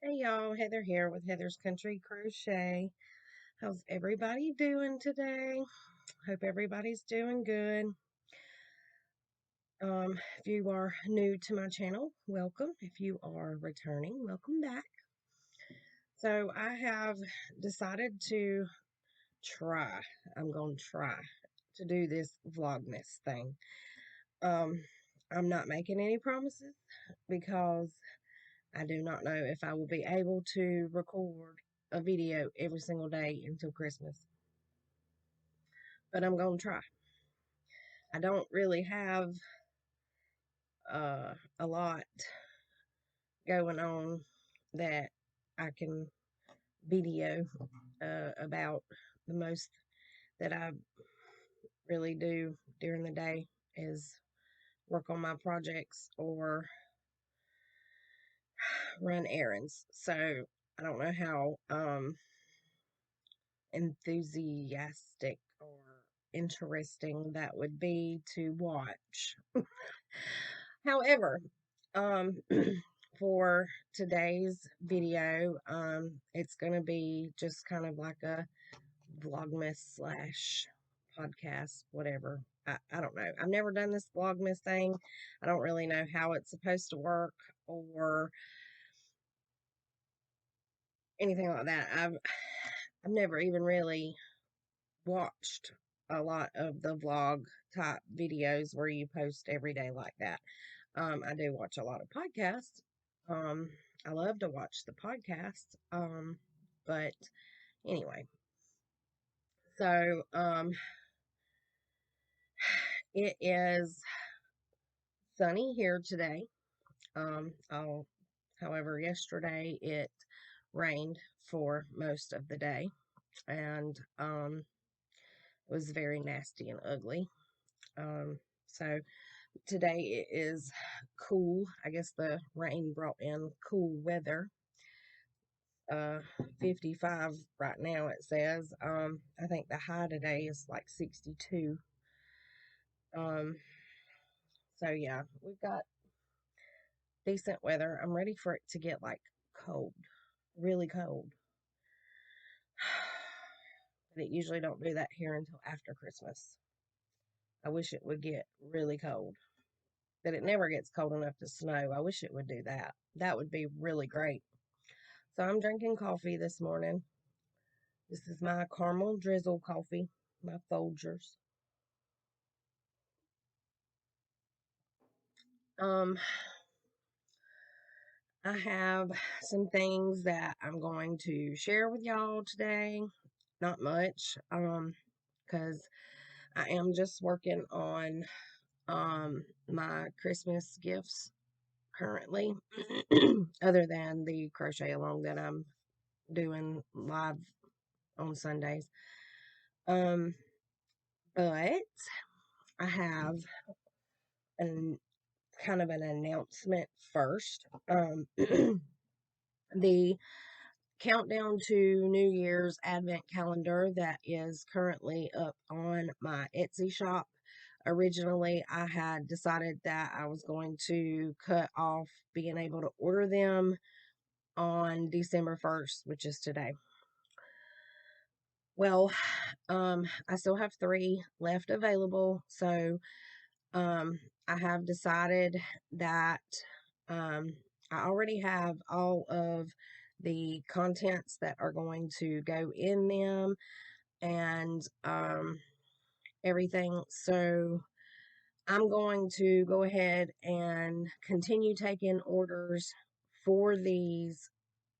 Hey y'all, Heather here with Heather's Country Crochet. How's everybody doing today? Hope everybody's doing good. If you are new to my channel, welcome. If you are returning, welcome back. So I have decided to try, I'm going to try to do this Vlogmas thing. I'm not making any promises because I do not know if I will be able to record a video every single day until Christmas, but I'm going to try. I don't really have a lot going on that I can video about. The most that I really do during the day is work on my projects or run errands. So I don't know how enthusiastic or interesting that would be to watch. However, for today's video, it's going to be just kind of like a Vlogmas slash podcast, whatever. I don't know. I've never done this Vlogmas thing. I don't really know how it's supposed to work or anything like that. I've never even really watched a lot of the vlog type videos where you post every day like that. I do watch a lot of podcasts. I love to watch the podcasts. But anyway, so it is sunny here today. However, yesterday it rained for most of the day, and it was very nasty and ugly. So today it is cool. I guess the rain brought in cool weather. 55 right now it says. I think the high today is like 62. Um, so yeah, we've got decent weather. I'm ready for it to get like cold, really cold. But it usually don't do that here until after Christmas. I wish it would get really cold. But it never gets cold enough to snow. I wish it would do that. That would be really great. So I'm drinking coffee this morning. This is my caramel drizzle coffee, my Folgers. Um, I have some things that I'm going to share with y'all today. Not much, because I am just working on my Christmas gifts currently, other than the crochet along that I'm doing live on Sundays. Um, but I have an kind of an announcement first. The countdown to New Year's Advent calendar that is currently up on my Etsy shop. Originally, I had decided that I was going to cut off being able to order them on December 1st, which is today. Well, I still have 3 left available, so I have decided that um, I already have all of the contents that are going to go in them and everything. So I'm going to go ahead and continue taking orders for these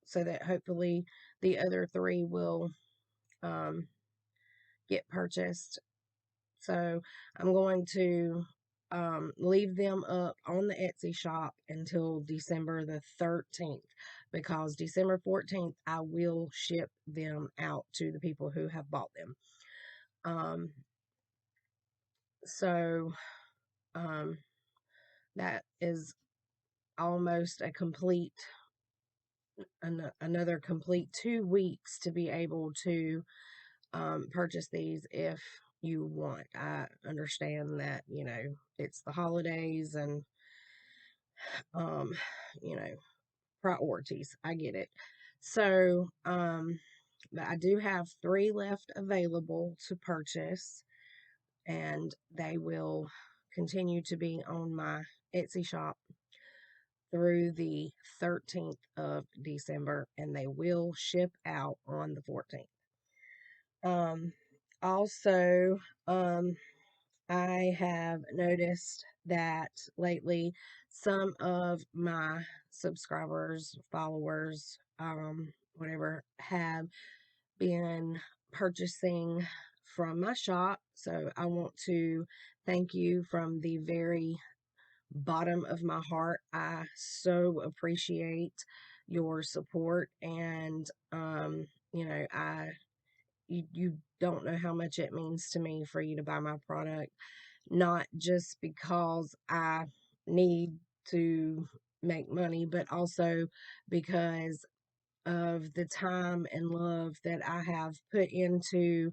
so that hopefully the other 3 will um, get purchased. So I'm going to leave them up on the Etsy shop until December the 13th, because December 14th I will ship them out to the people who have bought them. So that is almost a complete another complete 2 weeks to be able to purchase these if you want. I understand that, it's the holidays and, um, you know, priorities. I get it. So, but I do have 3 left available to purchase, and they will continue to be on my Etsy shop through the 13th of December, and they will ship out on the 14th. Also, I have noticed that lately some of my subscribers, followers, whatever, have been purchasing from my shop. So I want to thank you from the very bottom of my heart. I so appreciate your support, and you don't know how much it means to me for you to buy my product, not just because I need to make money, but also because of the time and love that I have put into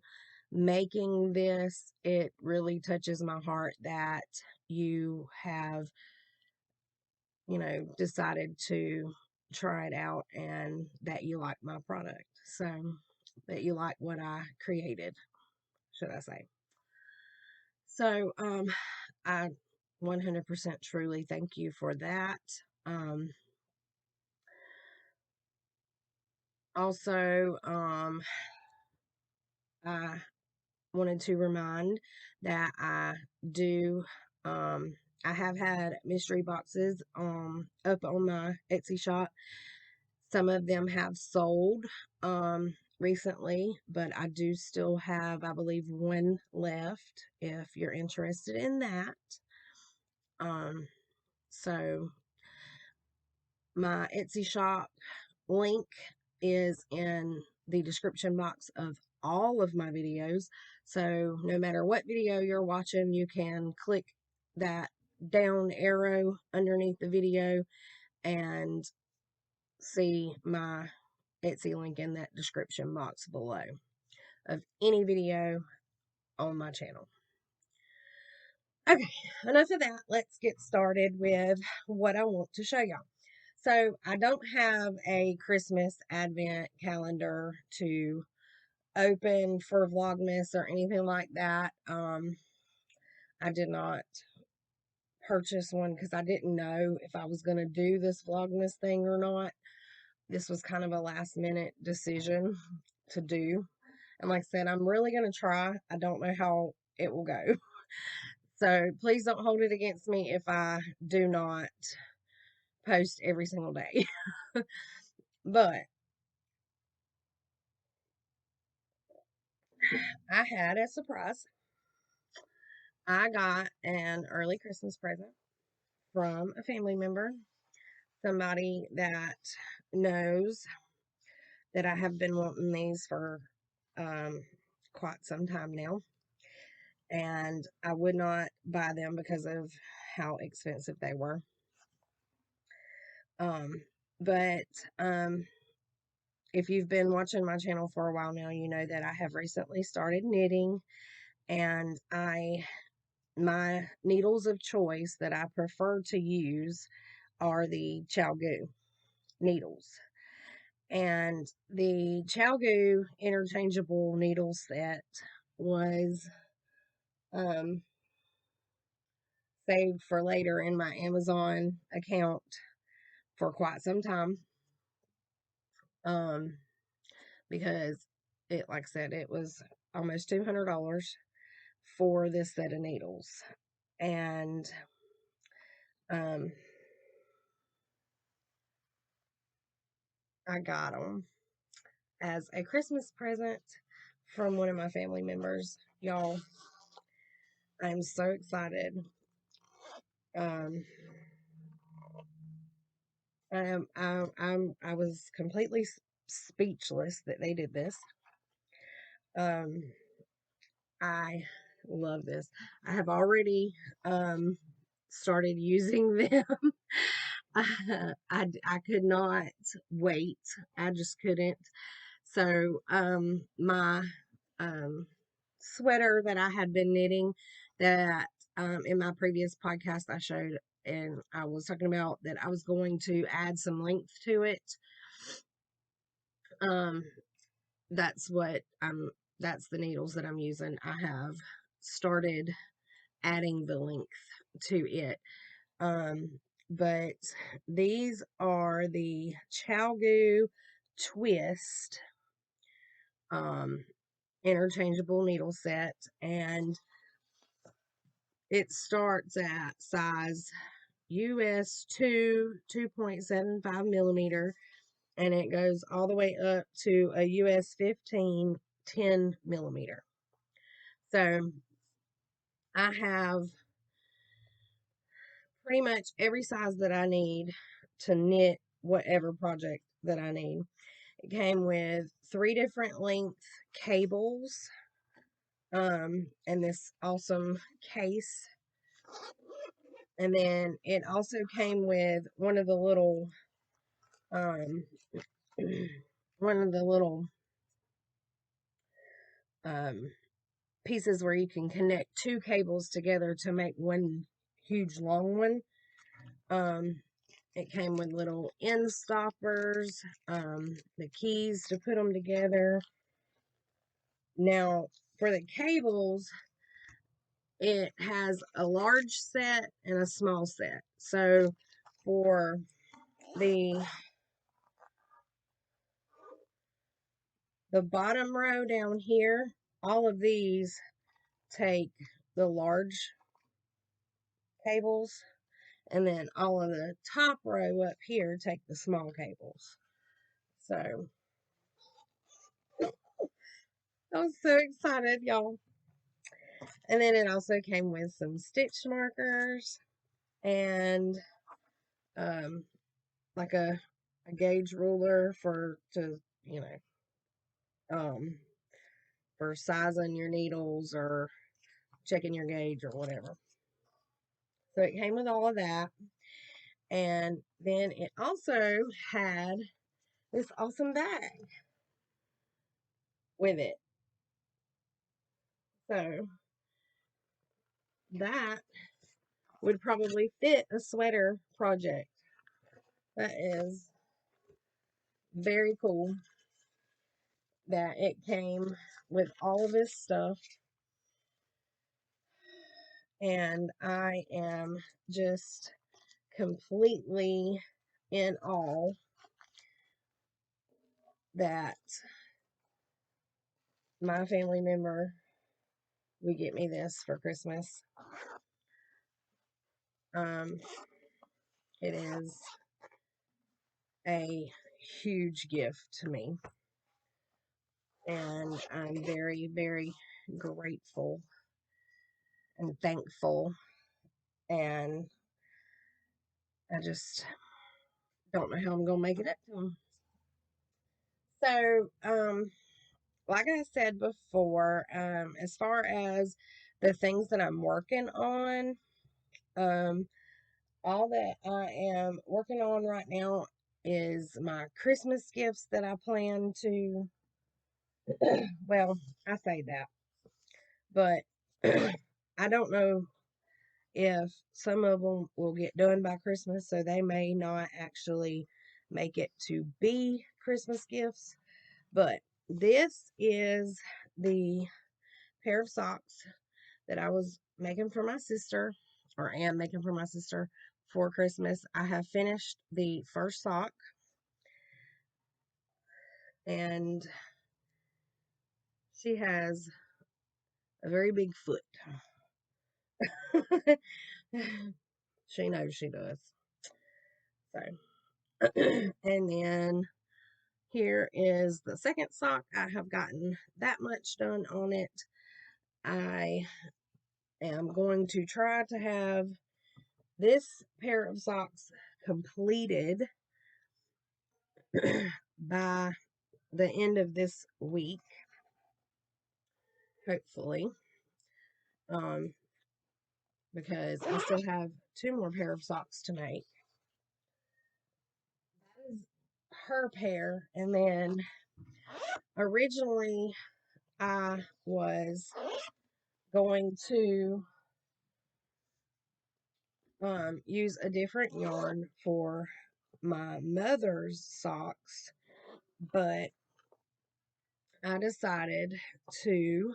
making this. It really touches my heart that you have, decided to try it out and that you like my product. So, that you like what I created, should I say. So, I 100% truly thank you for that. Um, also, I wanted to remind that do, um, I have had mystery boxes up on my Etsy shop. Some of them have sold recently, but I do still have, I believe, one left if you're interested in that. Um, so my Etsy shop link is in the description box of all of my videos. So no matter what video you're watching, you can click that down arrow underneath the video and see my Etsy link in that description box below of any video on my channel. Okay, enough of that. Let's get started with what I want to show y'all. So I don't have a Christmas advent calendar to open for Vlogmas or anything like that. I did not purchase one because I didn't know if I was going to do this Vlogmas thing or not. This was kind of a last minute decision to do. And like I said, I'm really going to try. I don't know how it will go. So please don't hold it against me if I do not post every single day. But I had a surprise. I got an early Christmas present from a family member, somebody that knows that I have been wanting these for um, quite some time now. And I would not buy them because of how expensive they were. Um, but if you've been watching my channel for a while now, you know that I have recently started knitting, and my needles of choice that I prefer to use are the Chalgoo needles. And the Chalgoo interchangeable needle set was um, saved for later in my Amazon account for quite some time. Um, because like I said, it was almost $200 for this set of needles. And um, I got them as a Christmas present from one of my family members. Y'all, I'm so excited. Um, I was completely speechless that they did this. Um, I love this. I have already started using them. I could not wait. I just couldn't. So my um sweater that I had been knitting, that in my previous podcast I showed and I was talking about that I was going to add some length to it. Um, that's what that's the needles that I'm using. I have started adding the length to it. But these are the ChowGoo Twist interchangeable needle set, and it starts at size US 2.75 millimeter, and it goes all the way up to a US 15 10 millimeter. So I have pretty much every size that I need to knit whatever project that I need. It came with 3 different length cables, and this awesome case. And then it also came with one of the little um, one of the little um, pieces where you can connect 2 cables together to make one huge long one. It came with little end stoppers, the keys to put them together. Now, for the cables, it has a large set and a small set. So, for the bottom row down here, all of these take the large cables, and then all of the top row up here take the small cables. So I was so excited, y'all. And then it also came with some stitch markers and like a gauge ruler um for sizing your needles or checking your gauge or whatever. So it came with all of that. And then it also had this awesome bag with it. So that would probably fit a sweater project. That is very cool that it came with all of this stuff. And I am just completely in awe that my family member would get me this for Christmas. It is a huge gift to me, and I'm very, very grateful and thankful, and I just don't know how I'm gonna make it up to them. So, like I said before, as far as the things that I'm working on, all that I am working on right now is my Christmas gifts that I plan to, well, I say that, but I don't know if some of them will get done by Christmas, so they may not actually make it to be Christmas gifts. But this is the pair of socks that I was making for my sister, or am making for my sister for Christmas. I have finished the first sock, and she has a very big foot. She knows she does. So, and then here is the second sock. I have gotten that much done on it. I am going to try to have this pair of socks completed by the end of this week, hopefully, um, because I still have 2 more pair of socks to make. That is her pair, and then originally I was going to use a different yarn for my mother's socks, but I decided to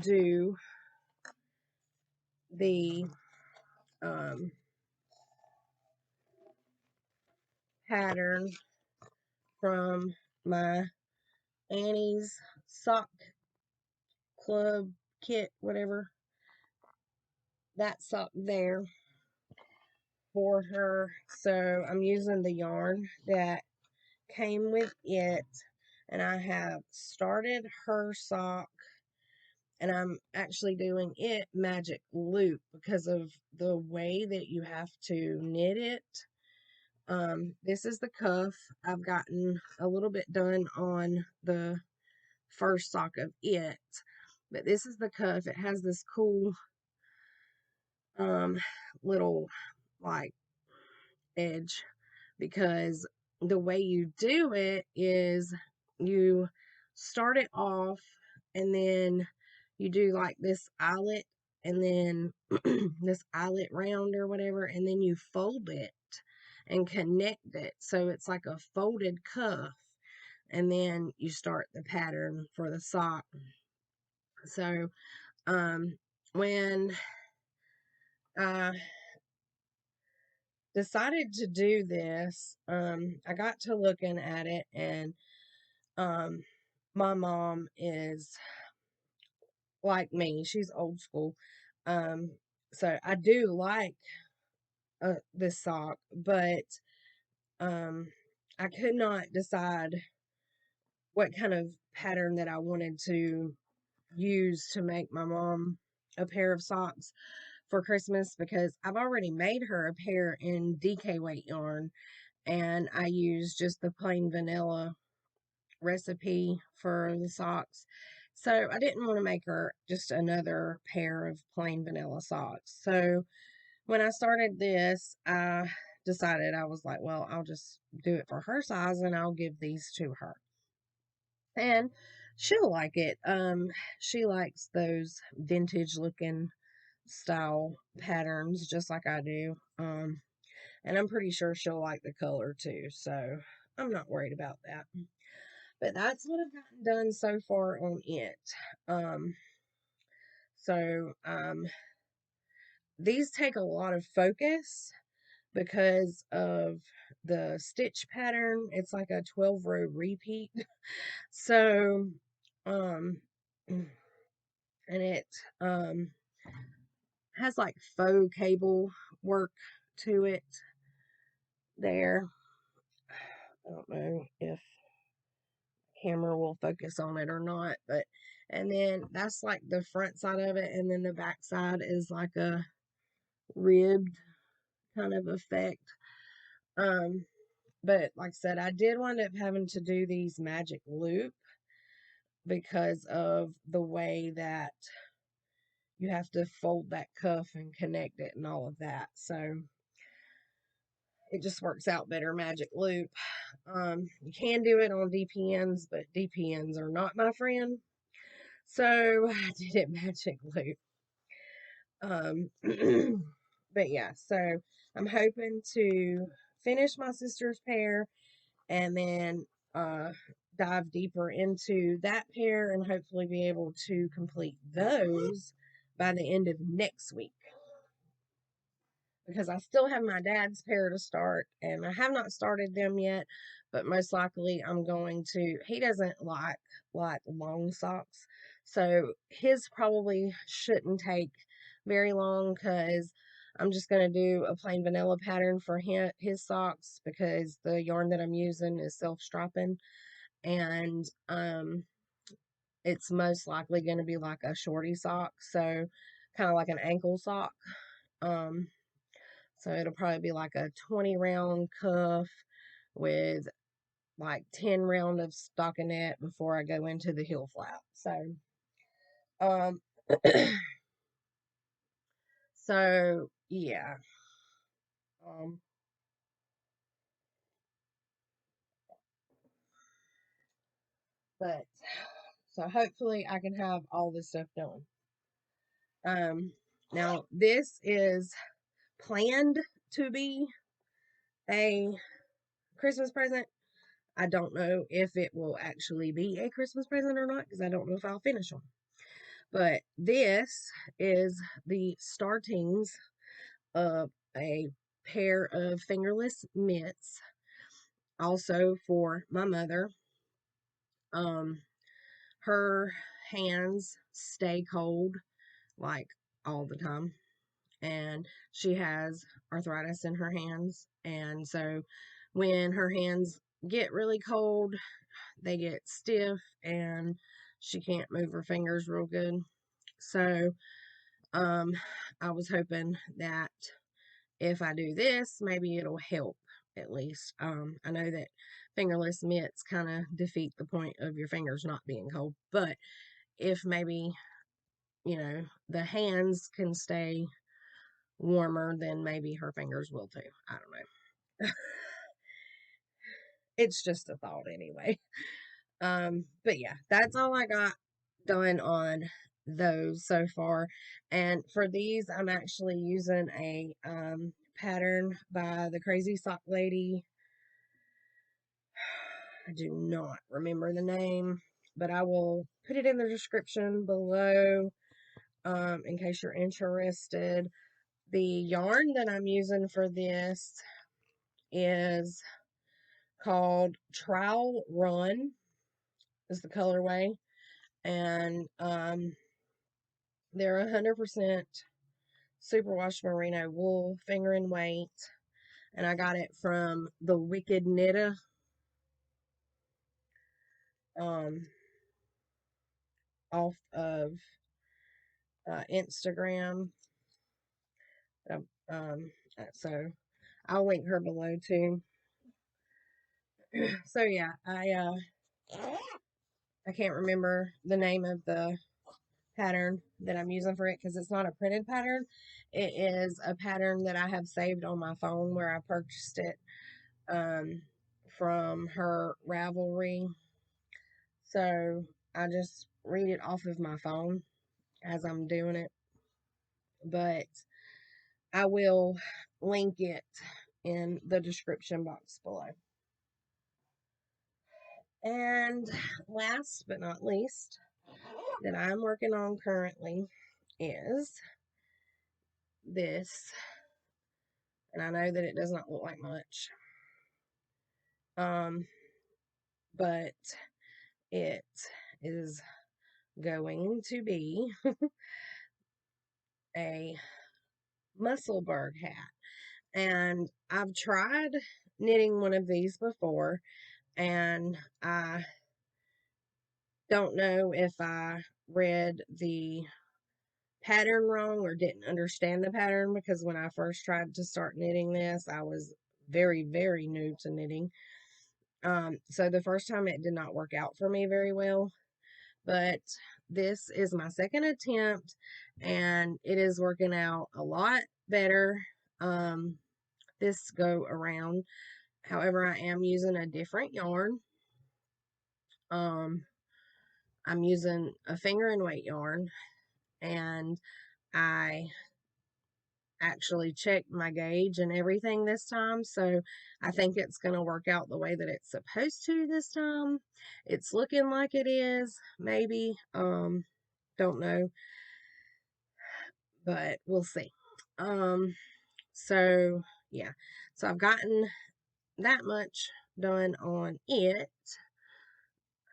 do the pattern from my Annie's sock club kit, whatever, that sock there for her. So I'm using the yarn that came with it, and I have started her sock, and I'm actually doing it magic loop because of the way that you have to knit it. This is the cuff. I've gotten a little bit done on the first sock of it, but this is the cuff. It has this cool little like edge, because the way you do it is you start it off and then you do like this eyelet and then this eyelet round or whatever, and then you fold it and connect it so it's like a folded cuff, and then you start the pattern for the sock. So when I decided to do this, I got to looking at it, and my mom is like me. She's old school. Um, so I do like this sock, but um, I could not decide what kind of pattern that I wanted to use to make my mom a pair of socks for Christmas, because I've already made her a pair in DK weight yarn, and I used just the plain vanilla recipe for the socks. So I didn't want to make her just another pair of plain vanilla socks. So when I started this, I decided, I was like, well, I'll just do it for her size and I'll give these to her. And she'll like it. She likes those vintage looking style patterns just like I do. And I'm pretty sure she'll like the color too. So I'm not worried about that. But that's what I've gotten done so far on it. Um, so these take a lot of focus because of the stitch pattern. It's like a 12-row repeat. So, and it has like faux cable work to it there. I don't know if camera will focus on it or not, but and then that's like the front side of it, and then the back side is like a ribbed kind of effect. um but like I said, I did wind up having to do these magic loop because of the way that you have to fold that cuff and connect it and all of that, so it just works out better magic loop. You can do it on DPNs, but DPNs are not my friend. So I did it magic loop. But yeah, so I'm hoping to finish my sister's pair and then dive deeper into that pair and hopefully be able to complete those by the end of next week, because I still have my dad's pair to start and I have not started them yet, but most likely I'm going to. He doesn't like long socks, so his probably shouldn't take very long, because I'm just going to do a plain vanilla pattern for his socks, because the yarn that I'm using is self-striping, and it's most likely going to be like a shorty sock, so kind of like an ankle sock. um so it'll probably be like a 20 round cuff with like 10 round of stockinette before I go into the heel flap. So, um, so yeah. Um, but so hopefully I can have all this stuff done. Um, Now this is planned to be a Christmas present. I don't know if it will actually be a Christmas present or not because I don't know if I'll finish them. But this is the startings of a pair of fingerless mitts, also for my mother. Um, her hands stay cold like all the time, and she has arthritis in her hands, and so when her hands get really cold, they get stiff and she can't move her fingers real good. So um I was hoping that if I do this, maybe it'll help at least. I know that fingerless mitts kind of defeat the point of your fingers not being cold, but if maybe, the hands can stay warmer, then maybe her fingers will too. I don't know. It's just a thought anyway. But yeah, that's all I got done on those so far. And for these, I'm actually using a pattern by the Crazy Sock Lady. I do not remember the name, but I will put it in the description below in case you're interested. The yarn that I'm using for this is called Trial Run, is the colorway, and they're 100% superwash merino wool, finger and weight, and I got it from the Wicked Knitter um, off of Instagram. Um, so I'll link her below too. So yeah, I can't remember the name of the pattern that I'm using for it because it's not a printed pattern. It is a pattern that I have saved on my phone where I purchased it um, from her Ravelry. So I just read it off of my phone as I'm doing it. But I will link it in the description box below. And last but not least, that I'm working on currently is this. And I know that it does not look like much. But it is going to be a Musselburgh hat. And I've tried knitting one of these before, and I don't know if I read the pattern wrong or didn't understand the pattern, because when I first tried to start knitting this, I was very, very new to knitting. So the first time it did not work out for me very well, but this is my second attempt and it is working out a lot better this go around. However, I am using a different yarn. I'm using a finger and weight yarn, and I actually checked my gauge and everything this time, so I think it's going to work out the way that it's supposed to this time. It's looking like it is, maybe. Don't know, but we'll see. So yeah, so I've gotten that much done on it.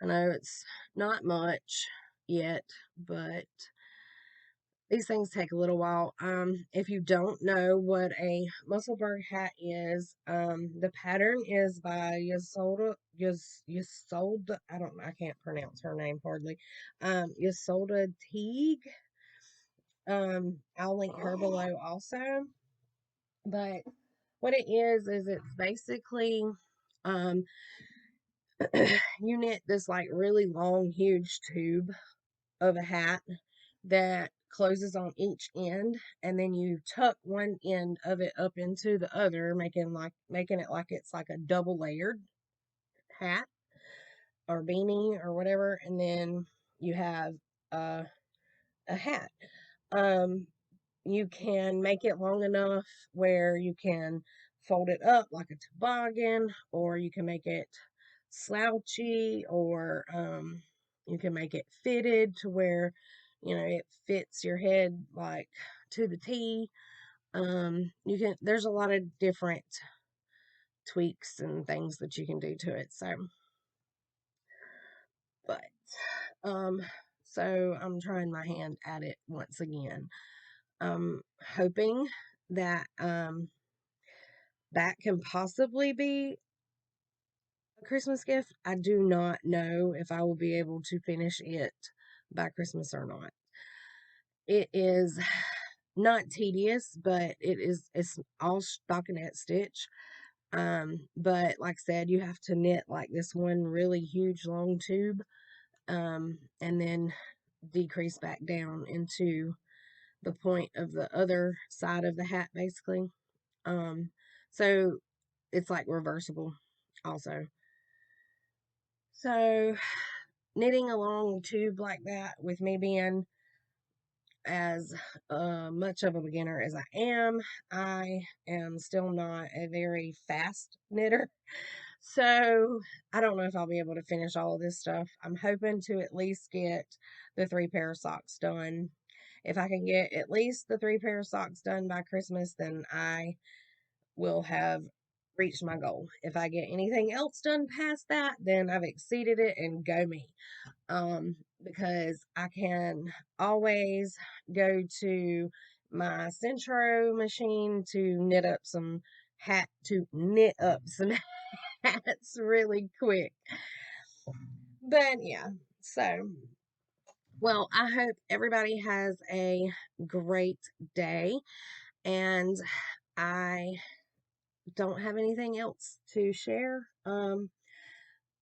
I know it's not much yet, but these things take a little while. If you don't know what a Musselburgh hat is, the pattern is by Ysolda. I can't pronounce her name hardly. Ysolda Teague. I'll link her below also. But what it is it's basically, um, you knit this like really long, huge tube of a hat that closes on each end, and then you tuck one end of it up into the other, making it like it's like a double layered hat or beanie or whatever, and then you have a hat. Um, you can make it long enough where you can fold it up like a toboggan, or you can make it slouchy, or you can make it fitted to where it fits your head like to the T. There's a lot of different tweaks and things that you can do to it. But um so I'm trying my hand at it once again. Hoping that that can possibly be a Christmas gift. I do not know if I will be able to finish it by Christmas or not. It is not tedious, but it's all stockinette stitch. But like I said, you have to knit like this one really huge long tube, and then decrease back down into the point of the other side of the hat, basically. So it's like reversible also. So knitting a long tube like that, with me being as much of a beginner as I am still not a very fast knitter. So I don't know if I'll be able to finish all of this stuff. I'm hoping to at least get the 3 pair of socks done. If I can get at least the 3 pair of socks done by Christmas, then I will have reached my goal. If I get anything else done past that, then I've exceeded it, and go me. Because I can always go to my Centro machine to knit up some hats really quick. But yeah, so well, I hope everybody has a great day, and I don't have anything else to share.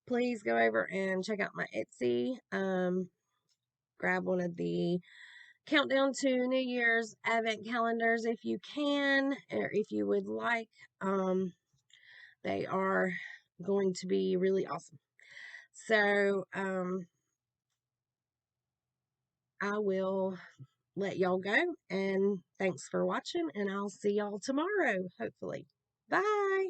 Please go over and check out my Etsy. Grab one of the countdown to New Year's advent calendars if you can, or if you would like. They are going to be really awesome. So, I will let y'all go, and thanks for watching, and I'll see y'all tomorrow, hopefully. Bye.